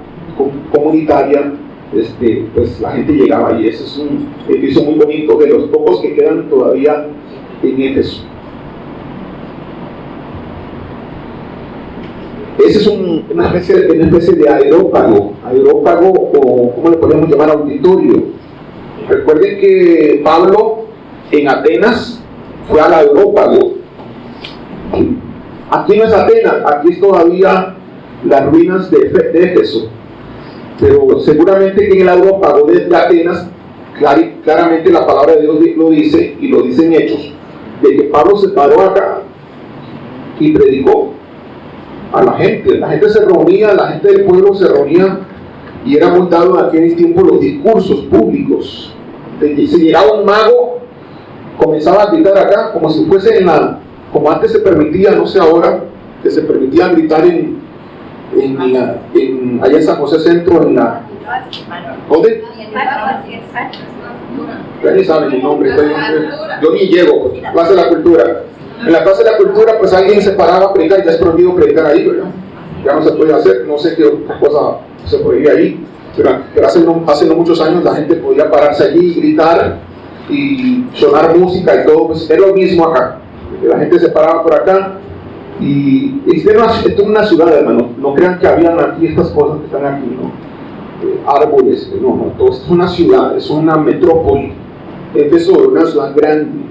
Speaker 1: comunitaria, pues la gente llegaba, y ese es un edificio muy bonito, de los pocos que quedan todavía en Éfeso. Ese es una especie de aerópago, o ¿cómo le podemos llamar? Auditorio. Recuerden que Pablo en Atenas fue al aerópago. Aquí no es Atenas, aquí es todavía las ruinas de Éfeso. Pero seguramente que en el aerópago de Atenas, claramente la palabra de Dios lo dice, y lo dice en Hechos, de que Pablo se paró acá y predicó a la gente se reunía, la gente del pueblo se reunía, y era muy dado en aquel tiempo los discursos públicos. Si llegaba un mago, comenzaba a gritar acá, como si fuese como antes se permitía, no sé ahora, que se permitía gritar allá en San José Centro, en la... ¿Dónde? Ya ni saben mi nombre, yo ni llego, Plaza de la Cultura. En la Plaza de la Cultura, pues alguien se paraba a predicar, ya es prohibido predicar ahí, ¿verdad? Ya no se puede hacer, no sé qué otra cosa se prohibía ahí, pero hace no muchos años la gente podía pararse allí y gritar y sonar música y todo, pues es lo mismo acá. La gente se paraba por acá, y esto es una ciudad, hermano, no crean que habían aquí estas cosas que están aquí, ¿no? Árboles, no, todo esto es una ciudad, es una metrópoli. Éfeso es una ciudad grande.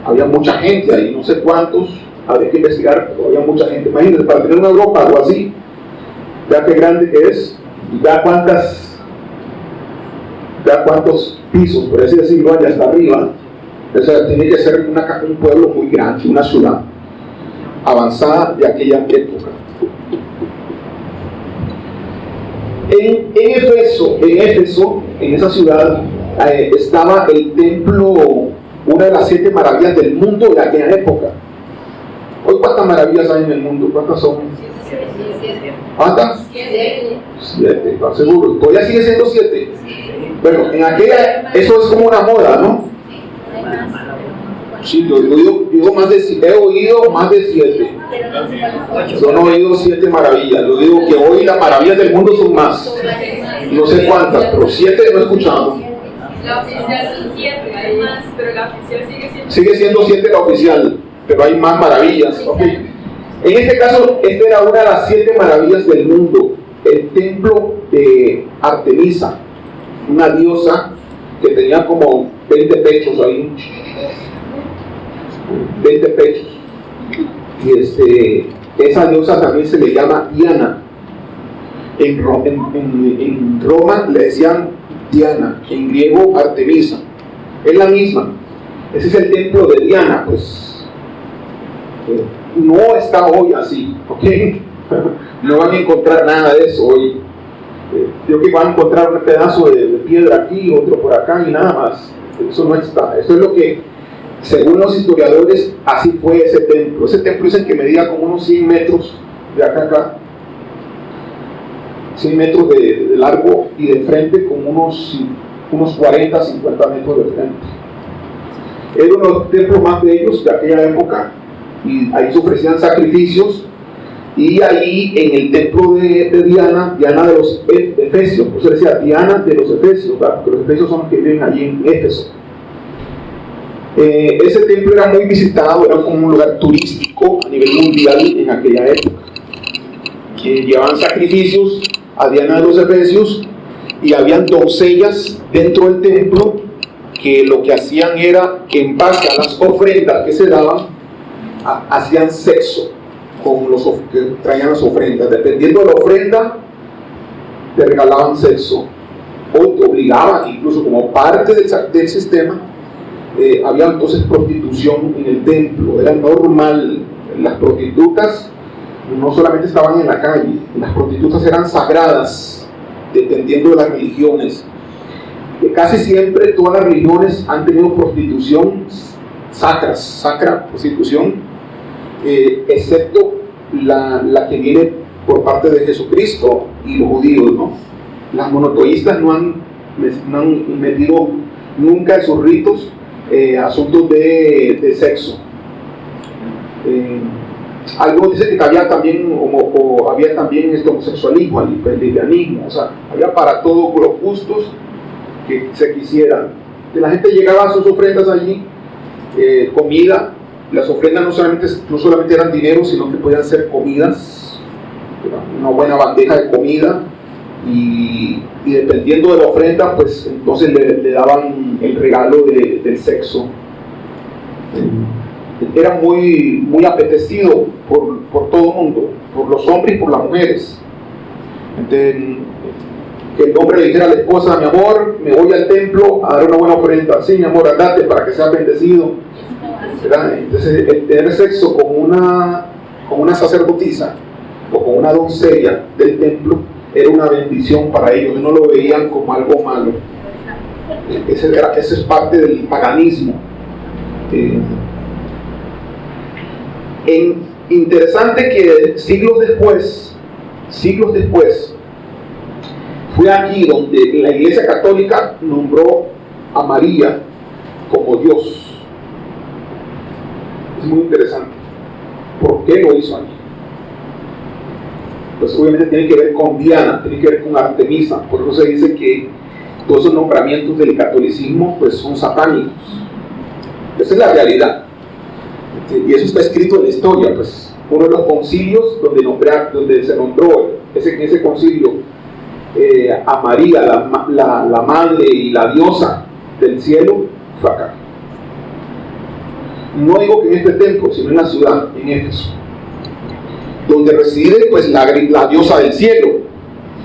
Speaker 1: Había mucha gente ahí, no sé cuántos, habría que investigar, pero había mucha gente. Imagínense, para tener una Europa o algo así, vea qué grande que es, y vea cuántos pisos, por así decirlo, hay hasta arriba. O sea, tiene que ser un pueblo muy grande, una ciudad avanzada de aquella época. En Éfeso, en esa ciudad, estaba el templo, una de las 7 maravillas del mundo de aquella época. Hoy, ¿cuántas maravillas hay en el mundo? ¿Cuántas son? ¿Cuántas? 7. ¿Estás seguro? ¿Todavía sigue siendo 7? Bueno, en aquella, eso es como una moda, ¿no? Sí, yo digo he oído más de 7. Yo no he oído 7 maravillas. Yo digo que hoy las maravillas del mundo son más. No sé cuántas, pero 7 no he escuchado.
Speaker 3: La oficial son 7, hay más, pero la oficial
Speaker 1: sigue siendo 7 la oficial, pero hay más maravillas. Okay. En este caso, esta era una de las 7 maravillas del mundo, el templo de Artemisa, una diosa que tenía como 20 pechos ahí, 20 pechos. Y esa diosa también se le llama Diana. En Roma le decían Diana, en griego Artemisa. Es la misma. Ese es el templo de Diana, pues. No está hoy así, ¿ok? No van a encontrar nada de eso hoy. Creo que van a encontrar un pedazo de piedra aquí, otro por acá y nada más. Eso no está. Eso es lo que, según los historiadores, así fue ese templo. Ese templo dicen que medía como unos 100 metros de acá a acá. 100 metros de largo y de frente con unos 40, 50 metros de frente. Era uno de los templos más bellos de aquella época y ahí se ofrecían sacrificios. Y ahí en el templo de Diana, Diana de los Efesios, por eso decía Diana de los Efesios, ¿verdad? Porque los Efesios son los que viven allí en Éfeso. Ese templo era muy visitado, era como un lugar turístico a nivel mundial en aquella época. Llevaban sacrificios a Diana de los Efesios y habían doncellas dentro del templo que lo que hacían era que en base a las ofrendas que se daban, hacían sexo con los que traían las ofrendas. Dependiendo de la ofrenda, te regalaban sexo o te obligaban, incluso como parte del sistema. Había entonces prostitución en el templo, era normal. Las prostitutas no solamente estaban en la calle, las prostitutas eran sagradas, dependiendo de las religiones. Casi siempre todas las religiones han tenido prostitución sacra prostitución, excepto la que viene por parte de Jesucristo y los judíos, ¿no? Las monoteístas no han metido nunca en sus ritos asuntos de sexo. Algo dice que había también había también homosexualismo, el lesbianismo, o sea, había para todos los gustos que se quisieran. La gente llegaba a sus ofrendas allí, comida. Las ofrendas no solamente eran dinero, sino que podían ser comidas, una buena bandeja de comida, y dependiendo de la ofrenda, pues entonces le daban el regalo del sexo. Era muy apetecido por todo el mundo, por los hombres y por las mujeres. Entonces, que el hombre le dijera a la esposa: mi amor, me voy al templo a dar una buena ofrenda. Sí, mi amor, andate para que seas bendecido. ¿Verdad? Entonces, el tener sexo con una sacerdotisa o con una doncella del templo era una bendición para ellos. No lo veían como algo malo. Ese es parte del paganismo. Interesante que siglos después, fue aquí donde la Iglesia Católica nombró a María como Dios. Es muy interesante. ¿Por qué lo hizo aquí? Pues obviamente tiene que ver con Diana, tiene que ver con Artemisa. Por eso se dice que todos esos nombramientos del catolicismo pues son satánicos. Esa es la realidad. Y eso está escrito en la historia. Pues uno de los concilios donde se nombró ese concilio a María, la madre y la diosa del cielo, fue acá. No digo que en este templo, sino en la ciudad, en Éfeso, donde reside pues la diosa del cielo,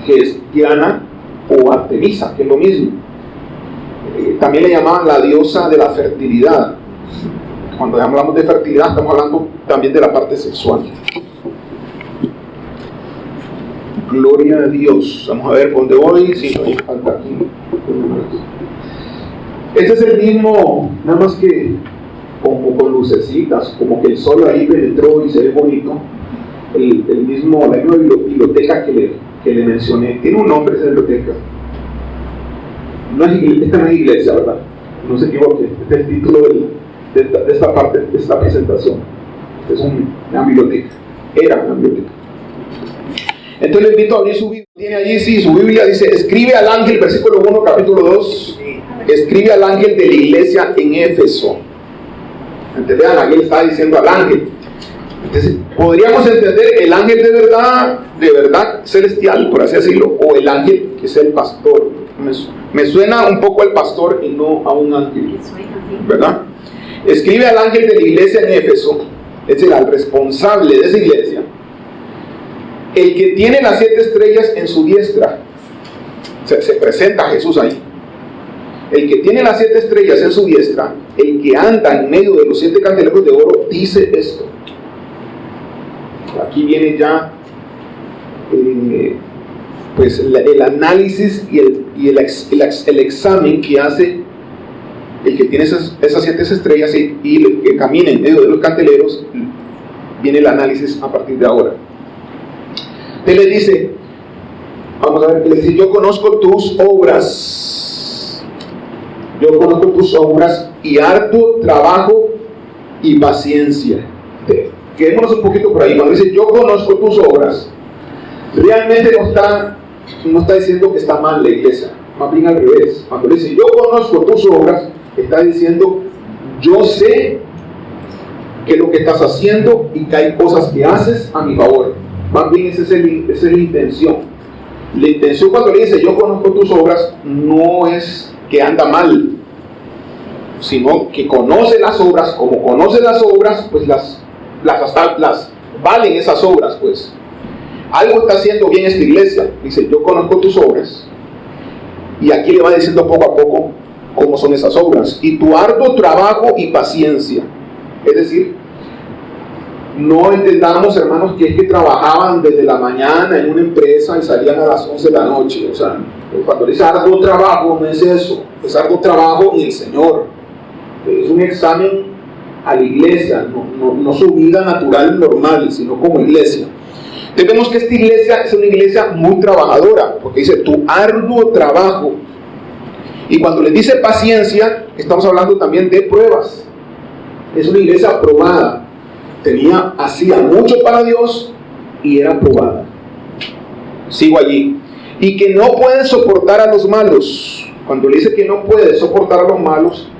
Speaker 1: que es Diana o Artemisa, que es lo mismo. También le llamaban la diosa de la fertilidad. Cuando hablamos de fertilidad, estamos hablando también de la parte sexual. Gloria a Dios. Vamos a ver por dónde voy. Sí, no, falta aquí. Este es el mismo, nada más que como con lucecitas, como que el sol ahí penetró y se ve bonito. La misma biblioteca que le mencioné. Tiene un nombre esa biblioteca. Esta no es iglesia, ¿verdad? No se equivoque. Este es el título de esta parte, de esta presentación. Esta es una biblioteca. Era una biblioteca. Entonces le invito a abrir su Biblia. Tiene allí, sí, su Biblia dice: escribe al ángel, versículo 1, capítulo 2. Escribe al ángel de la iglesia en Éfeso. Entonces vean, aquí le está diciendo al ángel. Entonces, podríamos entender el ángel de verdad celestial, por así decirlo, o el ángel que es el pastor, Me suena un poco al pastor y no a un ángel, ¿verdad? Escribe al ángel de la iglesia en Éfeso, es decir, al responsable de esa iglesia, el que tiene las 7 estrellas en su diestra. Se presenta a Jesús ahí. El que tiene las 7 estrellas en su diestra, el que anda en medio de los 7 candeleros de oro, dice esto. Aquí viene ya pues el análisis y el examen que hace el que tiene esas 7 estrellas y el que camina en medio de los candeleros. Viene el análisis a partir de ahora. Él le dice, vamos a ver, le dice: yo conozco tus obras. Yo conozco tus obras y harto trabajo y paciencia. Quedémonos un poquito por ahí. Cuando dice yo conozco tus obras, realmente no está diciendo que está mal la iglesia, más bien al revés. Cuando dice yo conozco tus obras, está diciendo yo sé que lo que estás haciendo y que hay cosas que haces a mi favor. Más bien esa es la intención. La intención cuando le dice yo conozco tus obras no es que anda mal, sino que conoce las obras. Como conoce las obras, pues las valen esas obras, pues. Algo está haciendo bien esta iglesia. Dice, yo conozco tus obras. Y aquí le va diciendo poco a poco cómo son esas obras. Y tu arduo trabajo y paciencia. Es decir, no entendamos, hermanos, que es que trabajaban desde la mañana en una empresa y salían a las 11 de la noche. O sea, cuando dice arduo trabajo, no es eso. Es arduo trabajo en el Señor. Es un examen a la iglesia, no su vida natural normal, sino como iglesia. Entonces vemos que esta iglesia es una iglesia muy trabajadora, porque dice tu arduo trabajo. Y cuando les dice paciencia, estamos hablando también de pruebas. Es una iglesia aprobada. Hacía mucho para Dios y era aprobada. Sigo allí. Y que no pueden soportar a los malos. Cuando le dice que no puede soportar a los malos,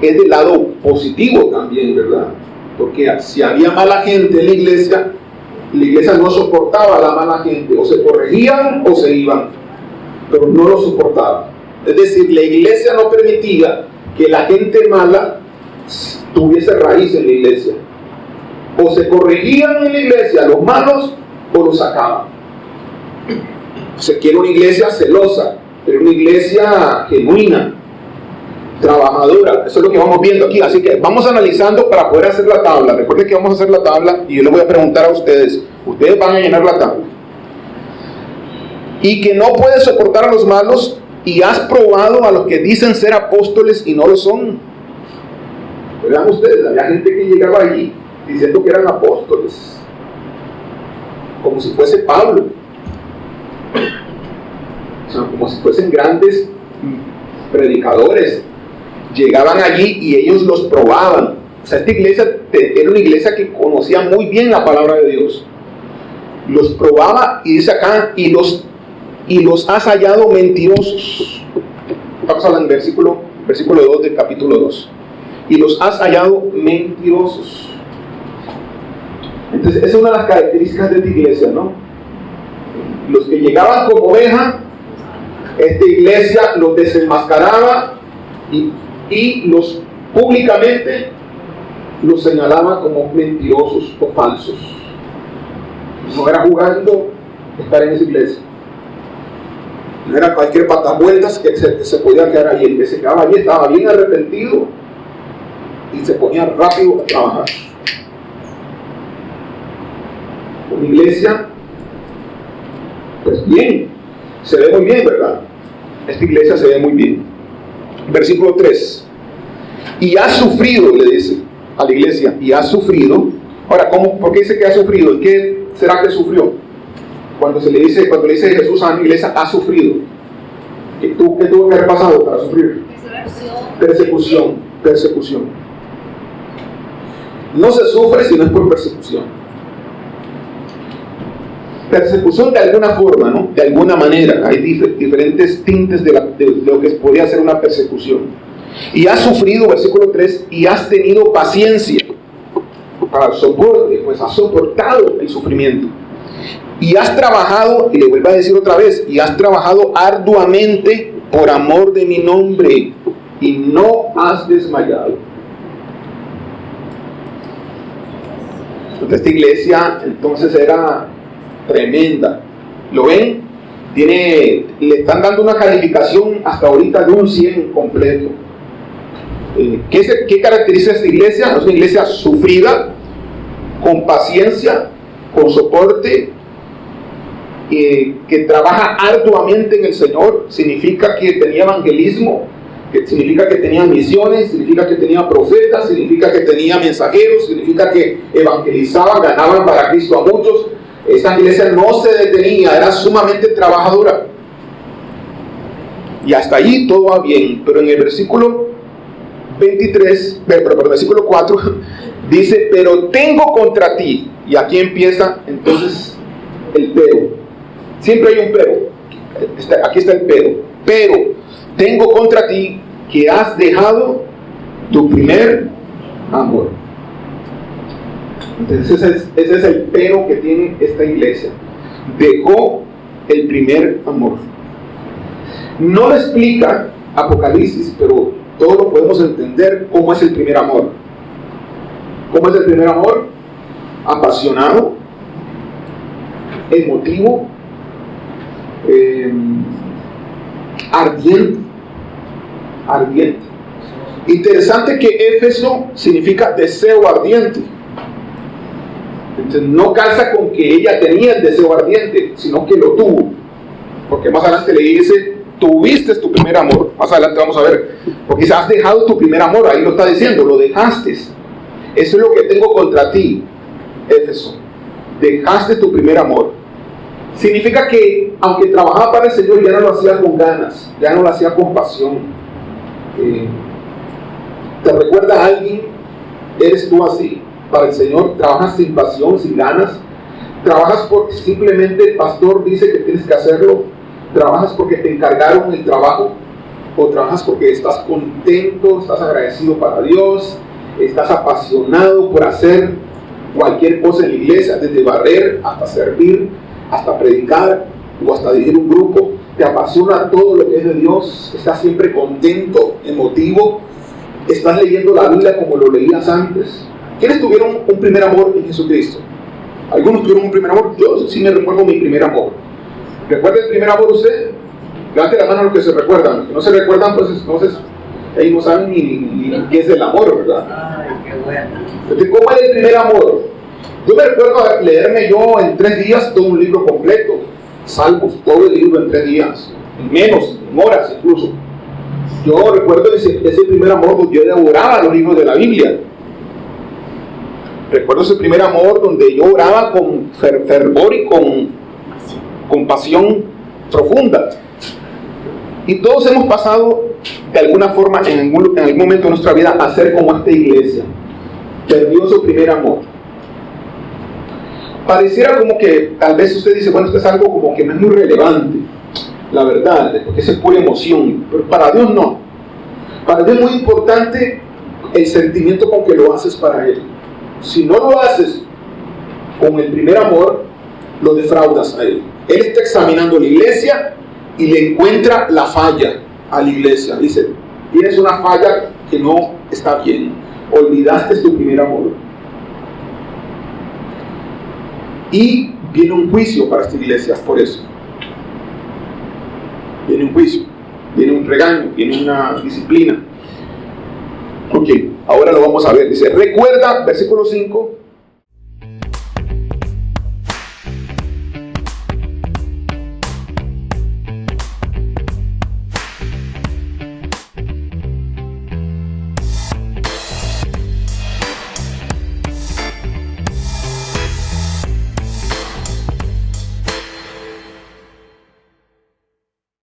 Speaker 1: es del lado positivo también, ¿verdad? Porque si había mala gente en la iglesia no soportaba a la mala gente, o se corregían o se iban, pero no lo soportaba. Es decir, la iglesia no permitía que la gente mala tuviese raíz en la iglesia. O se corregían en la iglesia los malos o los sacaban. Se quiere una iglesia celosa, pero una iglesia genuina, trabajadora. Eso es lo que vamos viendo aquí. Así que vamos analizando para poder hacer la tabla. Recuerden que vamos a hacer la tabla y yo les voy a preguntar a ustedes. Ustedes van a llenar la tabla. Y que no puedes soportar a los malos y has probado a los que dicen ser apóstoles y no lo son. Vean ustedes, había gente que llegaba allí diciendo que eran apóstoles, como si fuese Pablo, o sea, como si fuesen grandes predicadores. Llegaban allí y ellos los probaban. O sea, esta iglesia era una iglesia que conocía muy bien la palabra de Dios. Los probaba y dice acá, y los has hallado mentirosos. Vamos a hablar en versículo 2 del capítulo 2. Y los has hallado mentirosos. Entonces, esa es una de las características de esta iglesia, ¿no? Los que llegaban como oveja, esta iglesia los desenmascaraba y los públicamente los señalaba como mentirosos o falsos. No era jugando estar en esa iglesia. No era cualquier patavueltas que se podía quedar allí. El que se quedaba allí estaba bien arrepentido y se ponía rápido a trabajar. Una iglesia, pues bien, se ve muy bien, ¿verdad? Esta iglesia se ve muy bien. Versículo 3. Y has sufrido, le dice a la iglesia, y has sufrido. Ahora, ¿por qué dice que ha sufrido? ¿Y qué será que sufrió? Cuando le dice Jesús a la iglesia, ha sufrido. ¿Qué tuvo que haber pasado para sufrir? Persecución. No se sufre si no es por persecución. Persecución de alguna forma, ¿no? De alguna manera. Hay diferentes tintes de lo que podría ser una persecución. Y has sufrido, versículo 3, y has tenido paciencia para el soporte, pues has soportado el sufrimiento. Y has trabajado, y le vuelvo a decir otra vez, y has trabajado arduamente por amor de mi nombre, y no has desmayado. Esta iglesia entonces era tremenda. ¿Lo ven? Le están dando una calificación hasta ahorita de un 100 completo. ¿Qué caracteriza esta iglesia? Es una iglesia sufrida, con paciencia, con soporte, que trabaja arduamente en el Señor. Significa que tenía evangelismo, significa que tenía misiones, significa que tenía profetas, significa que tenía mensajeros, significa que evangelizaban, ganaban para Cristo a muchos. Esta iglesia no se detenía, era sumamente trabajadora. Y hasta ahí todo va bien, pero en el versículo 4 dice, pero tengo contra ti. Y aquí empieza entonces el pero. Siempre hay un pero. Aquí está el pero. Pero tengo contra ti que has dejado tu primer amor. Entonces ese es el pero que tiene esta iglesia. Dejó el primer amor. No lo explica Apocalipsis, pero todos lo podemos entender cómo es el primer amor. ¿Cómo es el primer amor? Apasionado, emotivo, ardiente. Interesante que Éfeso significa deseo ardiente. Entonces no calza con que ella tenía el deseo ardiente, sino que lo tuvo. Porque más adelante le dice, tuviste tu primer amor. Más adelante vamos a ver, porque dice, has dejado tu primer amor. Ahí lo está diciendo, lo dejaste. Eso es lo que tengo contra ti, Éfeso. Dejaste tu primer amor. Significa que aunque trabajaba para el Señor, ya no lo hacía con ganas, ya no lo hacía con pasión. ¿Te recuerda a alguien? ¿Eres tú así? Para el Señor, trabajas sin pasión, sin ganas. Trabajas porque simplemente el pastor dice que tienes que hacerlo. Trabajas porque te encargaron el trabajo. O trabajas porque estás contento, estás agradecido para Dios, estás apasionado por hacer cualquier cosa en la iglesia, desde barrer hasta servir, hasta predicar o hasta dirigir un grupo. Te apasiona todo lo que es de Dios. Estás siempre contento, emotivo. Estás leyendo la Biblia como lo leías antes. ¿Quiénes tuvieron un primer amor en Jesucristo? ¿Algunos tuvieron un primer amor? Yo sí me recuerdo mi primer amor. ¿Recuerda el primer amor usted? Levante la mano a los que se recuerdan. Los que no se recuerdan, pues entonces ellos no saben ni qué es el amor, ¿verdad?
Speaker 4: Ay, qué bueno.
Speaker 1: Entonces, ¿cómo es el primer amor? Yo me recuerdo leerme yo en 3 días todo un libro completo. Salmos, todo el libro en 3 días. En menos, en horas incluso. Yo recuerdo ese primer amor donde yo devoraba los libros de la Biblia. Recuerdo ese primer amor donde yo oraba con fervor y con pasión profunda. Y todos hemos pasado de alguna forma en algún momento de nuestra vida a ser como esta iglesia. Perdió su primer amor. Pareciera como que tal vez usted dice, bueno, esto es algo como que no es muy relevante, la verdad, porque es pura emoción. Pero para Dios no. Para Dios es muy importante el sentimiento con que lo haces para Él. Si no lo haces con el primer amor, lo defraudas a Él. Él está examinando la iglesia y le encuentra la falla a la iglesia. Dice, tienes una falla que no está bien. Olvidaste tu primer amor. Y viene un juicio para esta iglesia por eso. Viene un juicio, viene un regaño, viene una disciplina. Ok, ahora lo vamos a ver. Dice, recuerda, versículo 5,